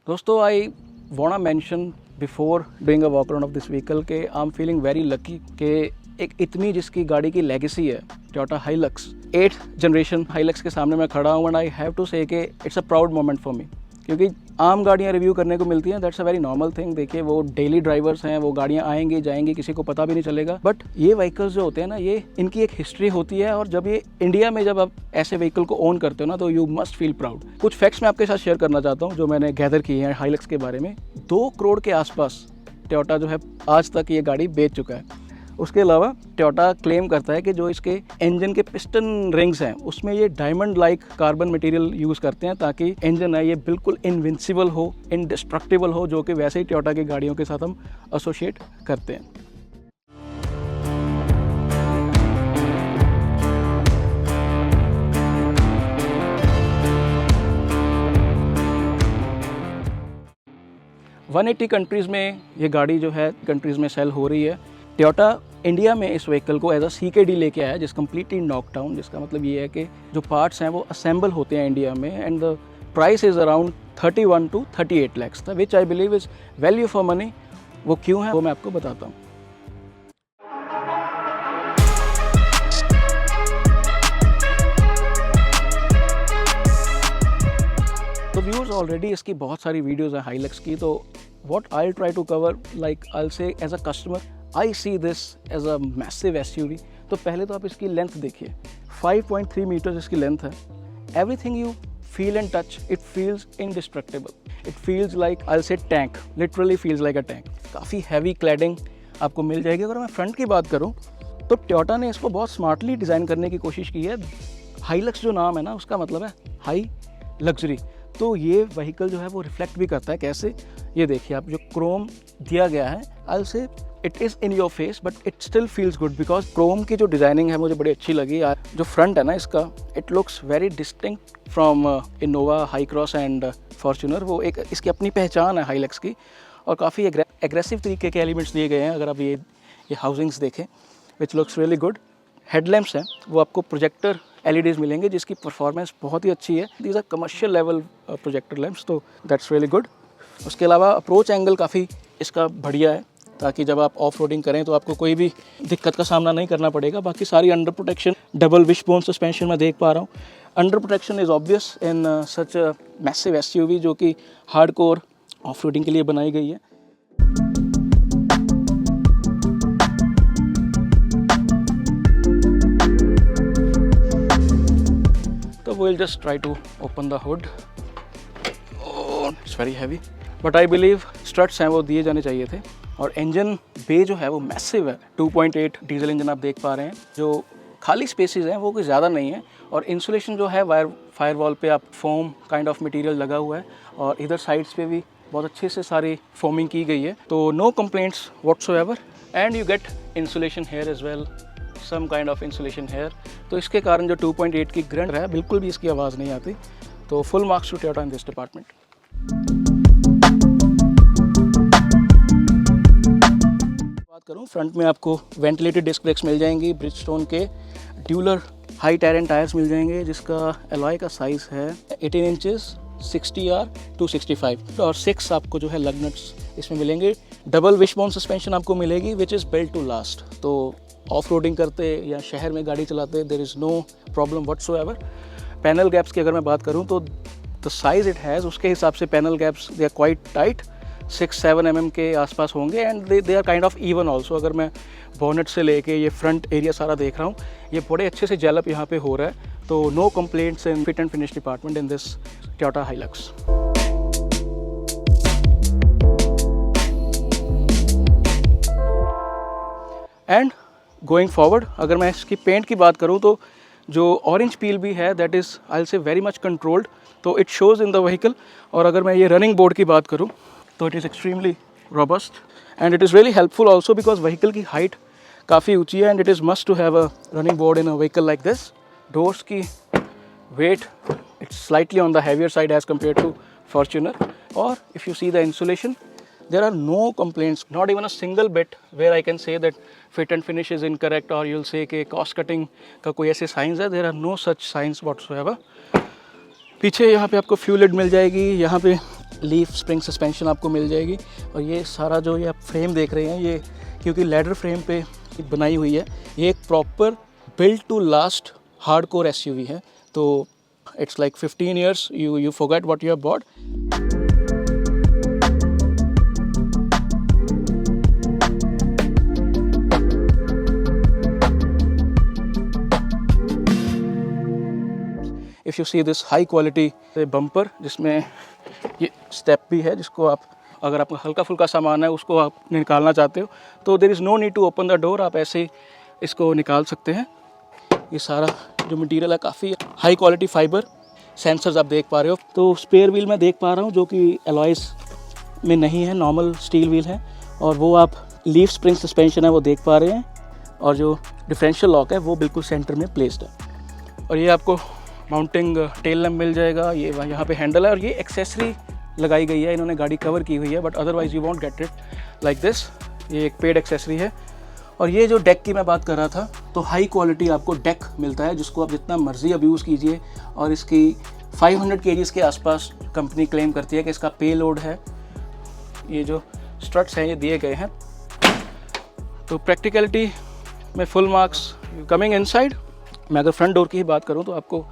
दोस्तों, I want mention before doing a walk around of this vehicle के I am feeling very lucky कि एक इतनी जिसकी गाड़ी की लेगेसी है, Toyota Hilux 8th generation Hilux के सामने मैं खड़ा हूँ एंड आई हैव टू से कि it's a proud moment for me. क्योंकि आम गाड़ियाँ रिव्यू करने को मिलती हैं, that's a very normal thing. देखिए, वो डेली ड्राइवर्स हैं, वो गाड़ियाँ आएंगी जाएंगी, किसी को पता भी नहीं चलेगा। बट ये व्हीकल्स जो होते हैं ना, ये इनकी एक हिस्ट्री होती है और जब ये इंडिया में जब आप ऐसे व्हीकल को ओन करते हो ना, तो यू मस्ट फील प्राउड। कुछ फैक्ट्स मैं आपके साथ शेयर करना चाहता हूँ जो मैंने गैदर किए हैं हाइलक्स के बारे में। 2 करोड़ के आसपास टोयोटा जो है आज तक ये गाड़ी बेच चुका है। उसके अलावा टोयोटा क्लेम करता है कि जो इसके इंजन के पिस्टन रिंग्स हैं उसमें ये diamond like carbon material use करते हैं ताकि इंजन है ये बिल्कुल इनविंसिबल हो, इंडिस्ट्रक्टिबल हो, जो कि वैसे ही टोयोटा की गाड़ियों के साथ हम एसोसिएट करते हैं। वन 180 कंट्रीज़ में ये गाड़ी जो है कंट्रीज़ में सेल हो रही है। टोयोटा इंडिया में इस व्हीकल को एज अ CKD लेके आया, जिस कम्प्लीटली नॉक डाउन, जिसका मतलब ये है कि जो पार्ट्स हैं वो असेंबल होते हैं इंडिया में and the price is around 31 to 38 lakhs था, which I believe is value for money. वो क्यों है वो मैं आपको बताता हूँ। तो व्यूअर्स, ऑलरेडी इसकी बहुत सारी वीडियोस हैं हाइलक्स की, तो what I try to cover, like I say as a customer I see this as a massive SUV। तो पहले तो आप इसकी लेंथ देखिए, 5.3 मीटर्स इसकी लेंथ है। Everything you feel and touch, it feels indestructible, it feels like I say tank, literally feels like a tank. काफ़ी heavy cladding आपको मिल जाएगी। अगर मैं फ्रंट की बात करूँ तो टोयोटा ने इसको बहुत स्मार्टली डिज़ाइन करने की कोशिश की है। हाइलक्स जो नाम है ना, उसका मतलब है हाई लग्जरी। तो ये व्हीकल जो है वो रिफ्लेक्ट भी करता है। कैसे, ये देखिए आप, जो क्रोम दिया गया है, आई से it is in your face but it still feels good because Chrome की जो डिज़ाइनिंग है मुझे बड़ी अच्छी लगी। जो फ्रंट है ना इसका, it looks very distinct from Innova, high cross and Fortuner. वो एक इसकी अपनी पहचान है हाइलक्स की, और काफ़ी एग्रेसिव तरीके के एलिमेंट्स दिए गए हैं। अगर आप ये हाउसिंग्स देखें, which looks really good. Headlamps हैं वो आपको प्रोजेक्टर LEDs मिलेंगे जिसकी परफॉर्मेंस बहुत ही अच्छी है। These are commercial level projector lamps, तो दैट्स रियली गुड। उसके अलावा अप्रोच एंगल काफ़ी इसका बढ़िया है, ताकि जब आप ऑफ रोडिंग करें तो आपको कोई भी दिक्कत का सामना नहीं करना पड़ेगा। बाकी सारी under protection, double wishbone suspension मैं देख पा रहा हूँ। Under protection is obvious in such a massive SUV जो कि हार्ड कोर ऑफ रोडिंग के लिए बनाई गई है। तो we'll just try to open the hood. Oh, it's very heavy. But I believe struts हैं वो दिए जाने चाहिए थे। और इंजन बे जो है वो मैसिव है। 2.8 डीजल इंजन आप देख पा रहे हैं। जो खाली स्पेसेस हैं वो कोई ज़्यादा नहीं है, और इंसुलेशन जो है फायरवॉल पे आप फोम काइंड ऑफ मटेरियल लगा हुआ है, और इधर साइड्स पे भी बहुत अच्छे से सारी फोमिंग की गई है। तो no complaints whatsoever, and you get insulation here as well, some kind of insulation here. तो इसके कारण जो 2.8 की ग्रंट है, बिल्कुल भी इसकी आवाज़ नहीं आती। तो full marks to Toyota in this department. बात करूँ फ्रंट में, आपको वेंटिलेटेड डिस्क ब्रेक्स मिल जाएंगी, ब्रिजस्टोन के ड्यूलर हाई टायर टायर्स मिल जाएंगे, जिसका एलॉय का साइज़ है 18 इंचेस 60R to 65, और 6 आपको जो है लग नट्स इसमें मिलेंगे। डबल विशबोन सस्पेंशन आपको मिलेगी which is built to last. तो ऑफ रोडिंग करते या शहर में गाड़ी चलाते there is no problem whatsoever. Panel gaps की अगर मैं बात करूं तो द साइज़ इट हैज़, उसके हिसाब से panel gaps they are quite tight, 6-7 mm के आसपास होंगे, and they are kind of even also. अगर मैं बोनेट से लेके ये फ्रंट एरिया सारा देख रहा हूँ, ये बड़े अच्छे से जेलअप यहाँ पे हो रहा है। तो no complaints in fit and finish department in this Toyota Hilux. And going forward, अगर मैं इसकी पेंट की बात करूँ तो जो ऑरेंज पील भी है, that is I will say very much controlled, तो it shows in the vehicle. और अगर मैं ये रनिंग बोर्ड की बात करूँ तो it is extremely robust, and it is really helpful also because vehicle की हाइट काफ़ी ऊंची है, and it is must to have a running board in a vehicle like this. Doors की weight, it's slightly on the heavier side as compare to Fortuner. और if you see the insulation, there are no complaints, not even a single bit where I can say that fit and finish is incorrect, or you'll say कि cost cutting का कोई ऐसे signs है। There are no such signs whatsoever. पीछे यहाँ पे आपको fuel lid मिल जाएगी, यहाँ पे लीफ स्प्रिंग सस्पेंशन आपको मिल जाएगी। और ये सारा जो ये आप फ्रेम देख रहे हैं, ये क्योंकि लेदर फ्रेम पे बनाई हुई है, ये एक proper build to last hardcore SUV है। तो it's like 15 years you forget what you have bought. If you see this high quality bumper जिसमें ये स्टेप भी है, जिसको आप अगर आपका हल्का फुल्का सामान है उसको आप निकालना चाहते हो तो there is no need to open the door, आप ऐसे ही इसको निकाल सकते हैं। ये सारा जो मटेरियल है काफ़ी हाई क्वालिटी फाइबर, सेंसर्स आप देख पा रहे हो। तो स्पेयर व्हील मैं देख पा रहा हूँ जो कि एलॉयस में नहीं है, नॉर्मल स्टील व्हील है। और वो आप लीफ स्प्रिंग सस्पेंशन है वो देख पा रहे हैं, और जो डिफरेंशियल लॉक है वो बिल्कुल सेंटर में प्लेस्ड है। और ये आपको माउंटिंग टेल लैम्प मिल जाएगा, ये यहाँ पे हैंडल है, और ये एक्सेसरी लगाई गई है, इन्होंने गाड़ी कवर की हुई है, but otherwise you want get it like this. ये एक पेड एक्सेसरी है। और ये जो डेक की मैं बात कर रहा था, तो हाई क्वालिटी आपको डेक मिलता है जिसको आप जितना मर्जी अब्यूज़ कीजिए। और इसकी 500 kgs के आसपास कंपनी क्लेम करती है कि इसका पे लोड है। ये जो स्ट्रट्स हैं ये दिए गए हैं। तो प्रैक्टिकलिटी में फुल मार्क्स कमिंग इनसाइड। मैं अगर फ्रंट डोर की ही बात करूँ तो आपको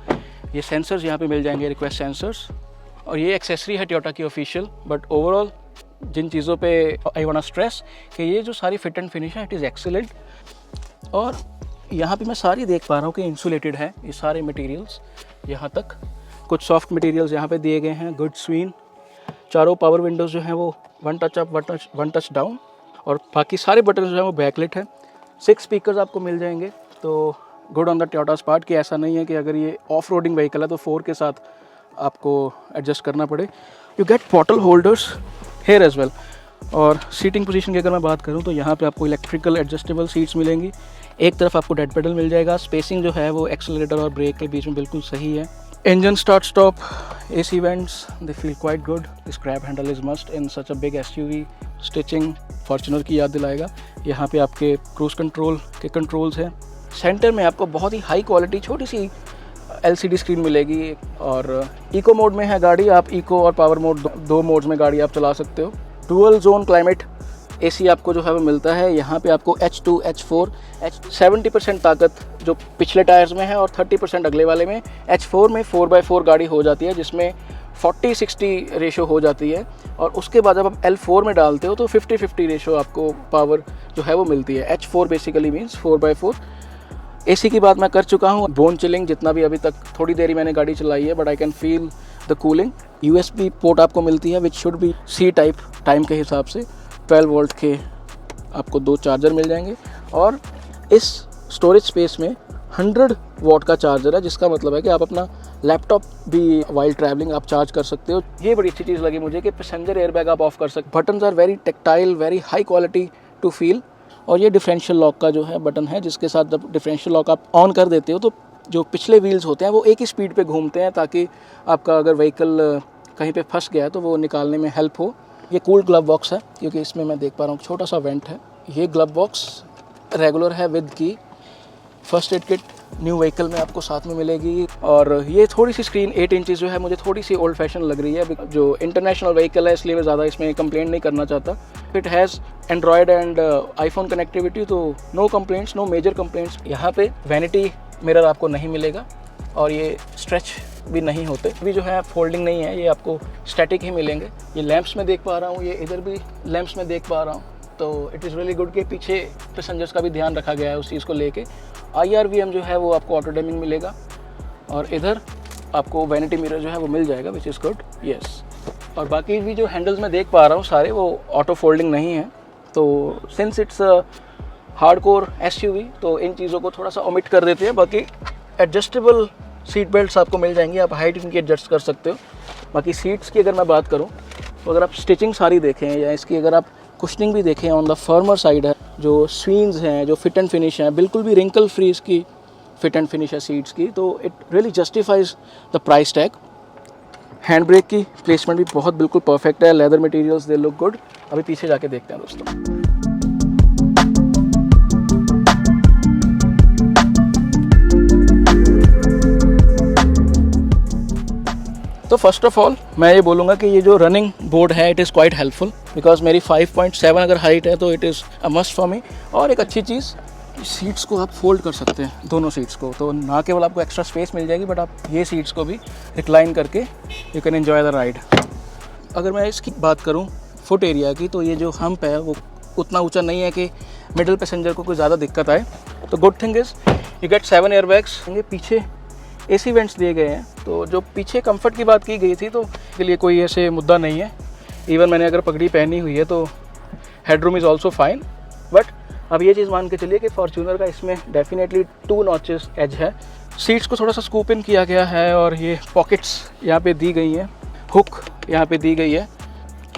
ये सेंसर्स यहाँ पे मिल जाएंगे, रिक्वेस्ट सेंसर्स। और ये एक्सेसरी है टोयोटा की ऑफिशियल, बट ओवरऑल जिन चीज़ों पे आई वांट स्ट्रेस कि ये जो सारी फिट एंड फिनिश है इट इज़ एक्सीलेंट। और यहाँ पे मैं सारी देख पा रहा हूँ कि इंसुलेटेड है ये सारे मटेरियल्स। यहाँ तक कुछ सॉफ्ट मटेरियल्स यहाँ पे दिए गए हैं, गुड स्वीन। चारों पावर विंडोज़ जो हैं वो one touch up one touch down, और बाकी सारे बटन जो हैं वो बैकलिट है। 6 स्पीकर्स आपको मिल जाएंगे। तो गुड ऑन द टोयोटा स्पार्ट कि ऐसा नहीं है कि अगर ये ऑफ रोडिंग व्हीकल है तो 4 के साथ आपको एडजस्ट करना पड़े। You get bottle holders here as well. और सीटिंग पोजीशन की अगर मैं बात करूं तो यहाँ पे आपको इलेक्ट्रिकल एडजस्टेबल सीट्स मिलेंगी। एक तरफ आपको डेड पेडल मिल जाएगा। स्पेसिंग जो है वो एक्सेलरेटर और ब्रेक के बीच में बिल्कुल सही है। Engine start stop, AC vents, they feel quite good. This grab handle is must in such a big SUV. Stitching Fortuner की याद दिलाएगा। यहाँ पे आपके क्रूज कंट्रोल के कंट्रोल्स हैं। सेंटर में आपको बहुत ही हाई क्वालिटी छोटी सी LCD स्क्रीन मिलेगी। और इको मोड में है गाड़ी, आप इको और पावर मोड दो मोड्स में गाड़ी आप चला सकते हो। डुअल जोन क्लाइमेट AC आपको जो है वो मिलता है। यहाँ पे आपको H2 H4 70% ताकत जो पिछले टायर्स में है और 30% अगले वाले में। H4 में 4x4 गाड़ी हो जाती है जिसमें 40-60 रेशो हो जाती है। और उसके बाद जब आप L4 में डालते हो तो 50-50 रेशो आपको पावर जो है वो मिलती है। H4 basically means 4x4। AC की बात मैं कर चुका हूँ। बोन चिलिंग जितना भी अभी तक थोड़ी देरी मैंने गाड़ी चलाई है, but I can feel the cooling. USB port आपको मिलती है which should be C type time के हिसाब से। 12 वोल्ट के आपको 2 चार्जर मिल जाएंगे। और इस स्टोरेज स्पेस में 100 वॉट का चार्जर है, जिसका मतलब है कि आप अपना लैपटॉप भी वाइल ट्रैवलिंग आप चार्ज कर सकते हो। ये बड़ी अच्छी चीज़ लगी मुझे कि पैसेंजर एयरबैग आप ऑफ कर सकते। Buttons are very tactile, very high quality to feel. और ये डिफरेंशियल लॉक का जो है बटन है, जिसके साथ जब डिफरेंशियल लॉक आप ऑन कर देते हो तो जो पिछले व्हील्स होते हैं वो एक ही स्पीड पे घूमते हैं, ताकि आपका अगर व्हीकल कहीं पे फंस गया है तो वो निकालने में हेल्प हो। ये कूल ग्लव बॉक्स है, क्योंकि इसमें मैं देख पा रहा हूँ छोटा सा वेंट है। ये ग्लव बॉक्स रेगुलर है विद की। First aid kit new vehicle में आपको साथ में मिलेगी। और ये थोड़ी सी स्क्रीन 8 इंचेस जो है मुझे थोड़ी सी ओल्ड फैशन लग रही है। जो इंटरनेशनल व्हीकल है इसलिए मैं ज़्यादा इसमें कंप्लेंट नहीं करना चाहता। It has Android and iPhone connectivity, तो no complaints, no major complaints. यहाँ पे वैनिटी मिरर आपको नहीं मिलेगा और ये स्ट्रेच भी नहीं होते। अभी जो है फोल्डिंग नहीं है, ये आपको स्टैटिक ही मिलेंगे। ये लैंप्स में देख पा रहा हूँ, ये इधर भी लैंप्स में देख पा रहा हूँ। तो इट इज़ रियली गुड कि पीछे पैसेंजर्स का भी ध्यान रखा गया है उस चीज़ को लेके। IRVM जो है वो आपको ऑटो डिमिंग मिलेगा। और इधर आपको वैनिटी मिरर जो है वो मिल जाएगा, विच इज़ गुड। यस। और बाकी भी जो हैंडल्स मैं देख पा रहा हूँ सारे वो ऑटो फोल्डिंग नहीं है। तो सिंस इट्स हार्डकोर SUV तो इन चीज़ों को थोड़ा सा ओमिट कर देते हैं। बाकी एडजस्टेबल सीट बेल्ट्स आपको मिल जाएंगी, आप हाइट इनकी एडजस्ट कर सकते हो। बाकी सीट्स की अगर मैं बात करूँ तो अगर आप स्टिचिंग सारी देखें या इसकी अगर आप कुशनिंग भी देखें, ऑन द फर्मर साइड है। जो स्वीन्स हैं, जो फिट एंड फिनिश हैं, बिल्कुल भी रिंकल फ्री इसकी फिट एंड फिनिश है सीट्स की। तो it really justifies the price tag. Hand brake की प्लेसमेंट भी बहुत बिल्कुल परफेक्ट है। Leather materials they look good. अभी पीछे जाके देखते हैं दोस्तों। तो फर्स्ट ऑफ ऑल मैं ये बोलूँगा कि ये जो रनिंग बोर्ड है it is quite helpful, because मेरी 5.7 अगर हाइट है तो it is a must for me. और एक अच्छी चीज़, सीट्स को आप फोल्ड कर सकते हैं, दोनों सीट्स को, तो ना केवल आपको एक्स्ट्रा स्पेस मिल जाएगी बट आप ये सीट्स को भी रिक्लाइन करके you can enjoy the ride. अगर मैं इसकी बात करूँ फुट एरिया की, तो ये जो हम्प है वो उतना ऊंचा नहीं है कि मिडिल पैसेंजर को कोई ज़्यादा दिक्कत आए। तो good thing is you get 7 airbags. ये पीछे AC वेंट्स दिए गए हैं, तो जो पीछे कंफर्ट की बात की गई थी तो के लिए कोई ऐसे मुद्दा नहीं है। इवन मैंने अगर पगड़ी पहनी हुई है तो headroom is also fine. But अब ये चीज़ मान के चलिए कि फॉर्च्यूनर का इसमें डेफिनेटली 2 नॉचेस एज है। सीट्स को थोड़ा सा स्कूप इन किया गया है और ये पॉकेट्स यहाँ पे दी गई हैं, हुक यहाँ पे दी गई है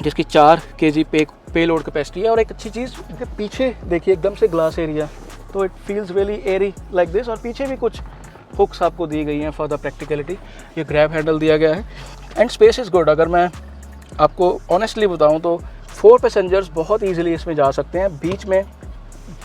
जिसकी 4 kg पे लोड कैपेसिटी है। और एक अच्छी चीज़ पीछे देखिए एकदम से ग्लास एरिया, तो it feels really airy like this. और पीछे भी कुछ हुक्स आपको दी गई हैं फॉर द प्रैक्टिकलिटी। ये ग्रैब हैंडल दिया गया है एंड स्पेस इज़ गुड। अगर मैं आपको ऑनेस्टली बताऊं तो 4 पैसेंजर्स बहुत ईजिली इसमें जा सकते हैं। बीच में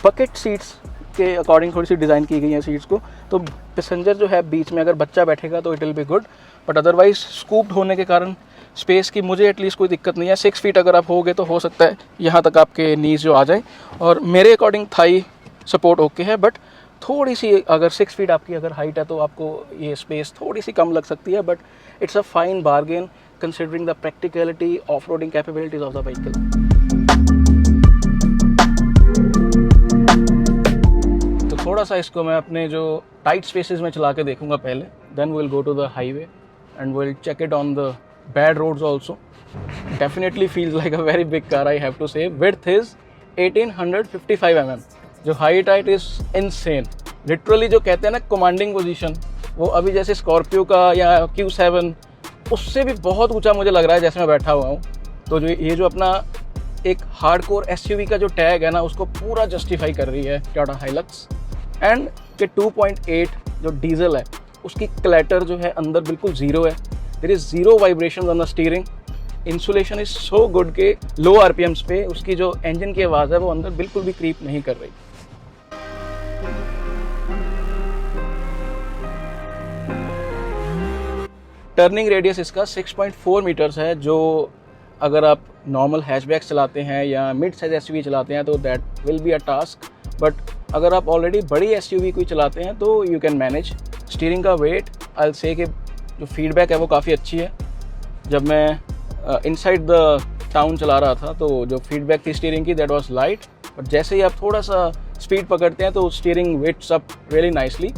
बकेट सीट्स के अकॉर्डिंग थोड़ी सी डिज़ाइन की गई हैं सीट्स को, तो पैसेंजर जो है बीच में अगर बच्चा बैठेगा तो it will be good. But otherwise scooped होने के कारण स्पेस की मुझे एटलीस्ट कोई दिक्कत नहीं है। 6 फीट अगर आप होगे तो हो सकता है यहाँ तक आपके नीज जो आ जाए, और मेरे अकॉर्डिंग थाई सपोर्ट ओके है। बट थोड़ी सी अगर 6 फीट आपकी अगर हाइट है तो आपको ये स्पेस थोड़ी सी कम लग सकती है। But it's a fine bargain considering the practicality off roading capabilities of the vehicle. तो थोड़ा सा इसको मैं अपने जो टाइट स्पेसेस में चला के देखूंगा पहले, then will go to the highway and will check it on the bad roads also. Definitely feels like a very big car, I have to say. Width is 1855 mm. जो height is insane. Literally जो कहते हैं ना commanding position, वो अभी जैसे Scorpio का या Q7 उससे भी बहुत ऊंचा मुझे लग रहा है जैसे मैं बैठा हुआ हूँ। तो जो ये जो अपना एक हार्डकोर SUV का जो टैग है ना, उसको पूरा जस्टिफाई कर रही है टोयोटा हाइलक्स। एंड के 2.8 जो डीजल है उसकी क्लैटर जो है अंदर बिल्कुल ज़ीरो है। There is zero vibrations on the steering. Insulation is so good के low RPMs पे उसकी जो engine की आवाज़ है वो अंदर बिल्कुल भी creep नहीं कर रही। टर्निंग रेडियस इसका 6.4 मीटर्स है, जो अगर आप नॉर्मल हैचबैक चलाते हैं या मिड साइज SUV चलाते हैं तो that will be a task. But अगर आप ऑलरेडी बड़ी SUV कोई चलाते हैं तो यू कैन मैनेज। स्टीयरिंग का वेट आई विल से कि जो फीडबैक है वो काफ़ी अच्छी है। जब मैं इनसाइड द टाउन चला रहा था तो जो फीडबैक थी स्टीयरिंग की दैट वाज लाइट, बट जैसे ही आप थोड़ा सा स्पीड पकड़ते हैं तो steering weights up really nicely.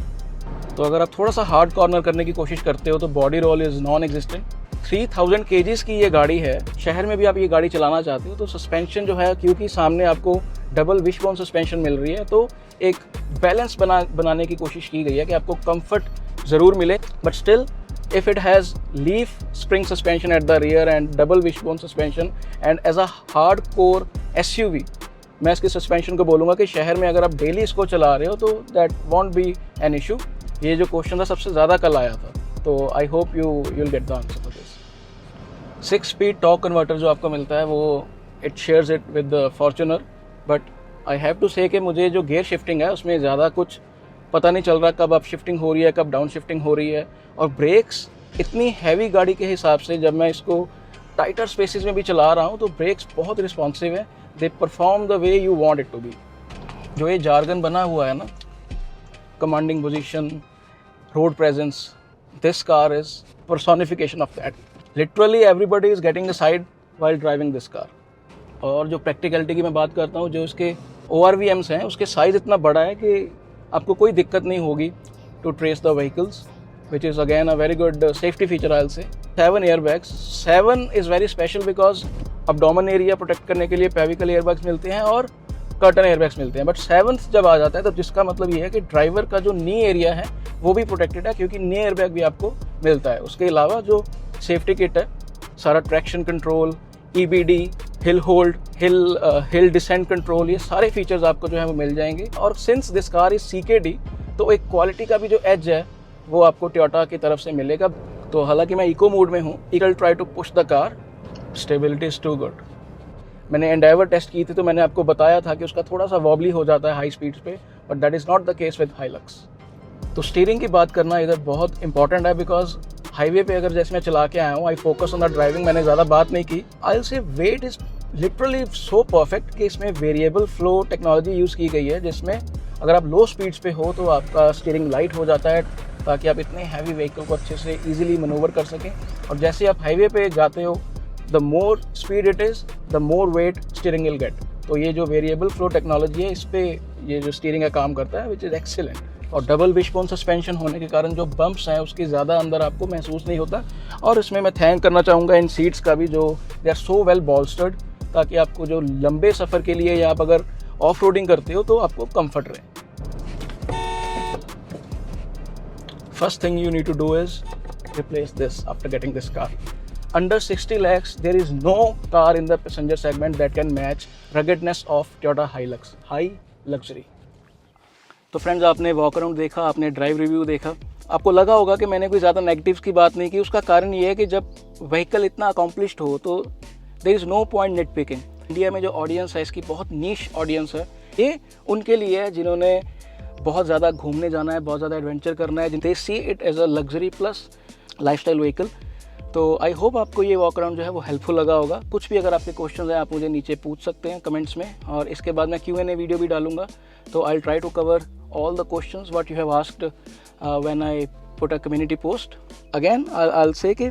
तो अगर आप थोड़ा सा हार्ड कॉर्नर करने की कोशिश करते हो तो body roll is non existent. 3000 kgs की ये गाड़ी है। शहर में भी आप ये गाड़ी चलाना चाहते हो तो सस्पेंशन जो है, क्योंकि सामने आपको डबल विशबोन सस्पेंशन मिल रही है, तो एक बैलेंस बनाने की कोशिश की गई है कि आपको कंफर्ट ज़रूर मिले, but still if it has leaf spring suspension at the rear and double wishbone suspension and as a hardcore SUV, मैं इसके सस्पेंशन को बोलूँगा कि शहर में अगर आप डेली इसको चला रहे हो तो that won't be an issue। ये जो क्वेश्चन था सबसे ज़्यादा कल आया था, तो I hope you'll get the answer for this। 6-speed torque converter जो आपको मिलता है वो it shares it with the Fortuner, but I have to say कि मुझे जो गेयर शिफ्टिंग है उसमें ज़्यादा कुछ पता नहीं चल रहा कब अप शिफ्टिंग हो रही है, कब डाउन शिफ्टिंग हो रही है। और ब्रेक्स इतनी हैवी गाड़ी के हिसाब से जब मैं इसको टाइटर स्पेसेस में भी चला रहा हूँ तो ब्रेक्स बहुत रिस्पॉन्सिव है। They perform the way you want it to be. जो ये जार्गन बना हुआ है ना, commanding position, road presence, this car is personification of that. Literally everybody is getting the side while driving this car. और जो practicality की मैं बात करता हूँ, जो इसके ORVMs हैं उसके साइज़ इतना बड़ा है कि आपको कोई दिक्कत नहीं होगी to trace the vehicles, which is again a very good safety feature I'll say। 7 airbags। 7 is very special because abdomen area protect करने के लिए पेविकल एयरबैग्स मिलते हैं और कर्टन एयरबैग्स मिलते हैं। बट 7th जब आ जाता है तो जिसका मतलब ये है कि ड्राइवर का जो नी एरिया है वो भी प्रोटेक्टेड है, क्योंकि नी एयरबैग भी आपको मिलता है। उसके अलावा जो सेफ्टी किट है, सारा traction control, EBD, hill hold, hill descent control, ये सारे फीचर्स आपको जो है वो मिल जाएंगे। और since this car is CKD तो एक क्वालिटी का भी जो एज है वो आपको टोयोटा की तरफ से मिलेगा। तो हालांकि मैं इको मोड में हूँ, I'll try to push the car, stability is too good. मैंने एंडेवर टेस्ट की थी तो मैंने आपको बताया था कि उसका थोड़ा सा वॉबली हो जाता है हाई स्पीड्स पे, but that is not the case with Hilux. तो स्टीयरिंग की बात करना इधर बहुत इंपॉर्टेंट है, बिकॉज हाईवे पे अगर जैसे मैं चला के आया हूँ, I focus on the driving, मैंने ज़्यादा बात नहीं की। I will say weight is literally so perfect कि इसमें वेरिएबल फ्लो टेक्नोलॉजी यूज़ की गई है, जिसमें अगर आप लो स्पीड्स पे हो तो आपका स्टीयरिंग लाइट हो जाता है ताकि आप इतने हैवी व्हीकल को अच्छे से ईजिली मनूवर कर सकें। और जैसे आप हाईवे पे जाते हो, the more speed it is the more weight steering will get. तो ये जो वेरिएबल फ्लो टेक्नोलॉजी है, इस पे ये जो स्टीयरिंग का काम करता है, विच इज़ एक्सीलेंट। और डबल विशबोन सस्पेंशन होने के कारण जो बम्प्स हैं उसकी ज़्यादा अंदर आपको महसूस नहीं होता। और इसमें मैं थैंक करना चाहूँगा इन सीट्स का भी, जो दे आर सो वेल बॉल्स्टर्ड, ताकि आपको जो लंबे सफ़र के लिए या आप अगर ऑफ रोडिंग करते हो तो आपको कंफर्ट रहे। First thing you need to do is replace this after getting this car. Under 60 lakhs, there is no car in the passenger segment that can match ruggedness of Toyota Hilux, high luxury. तो friends, आपने walk around देखा, आपने drive review देखा, आपको लगा होगा कि मैंने कोई ज़्यादा नेगेटिव्स की बात नहीं की। उसका कारण ये है कि जब व्हीकल इतना अकॉम्प्लिश्ड हो तो there is no point nit picking. India में जो ऑडियंस है, इसकी बहुत नीश ऑडियंस है। ये उनके लिए है जिन्होंने बहुत ज़्यादा घूमने जाना है, बहुत ज़्यादा एडवेंचर करना है, they see it as a luxury plus lifestyle vehicle. तो आई होप आपको ये वॉक अराउंड जो है वो हेल्पफुल लगा होगा। कुछ भी अगर आपके क्वेश्चंस हैं आप मुझे नीचे पूछ सकते हैं कमेंट्स में, और इसके बाद मैं Q&A वीडियो भी डालूंगा। तो I try to cover all the questions what you have asked when I put a community post. Again I will say कि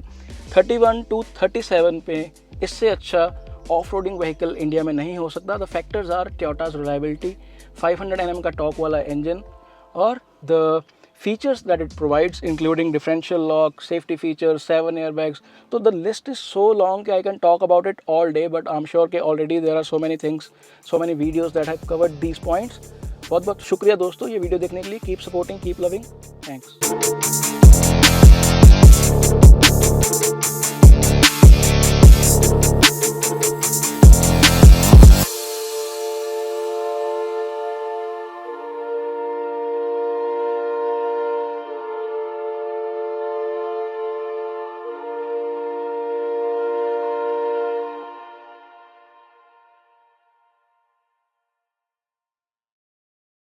31 to 37 पे इससे अच्छा ऑफ रोडिंग व्हीकल इंडिया में नहीं हो सकता। The factors are Toyota's reliability, 500 Nm का top वाला इंजन, और the features that it provides including differential lock, safety features, 7 airbags. तो the list is so long कि I can talk about it all day, but I am sure कि already there are so many things, so many videos that have covered these points. बहुत बहुत शुक्रिया दोस्तों ये video देखने के लिए। Keep supporting, keep loving, thanks.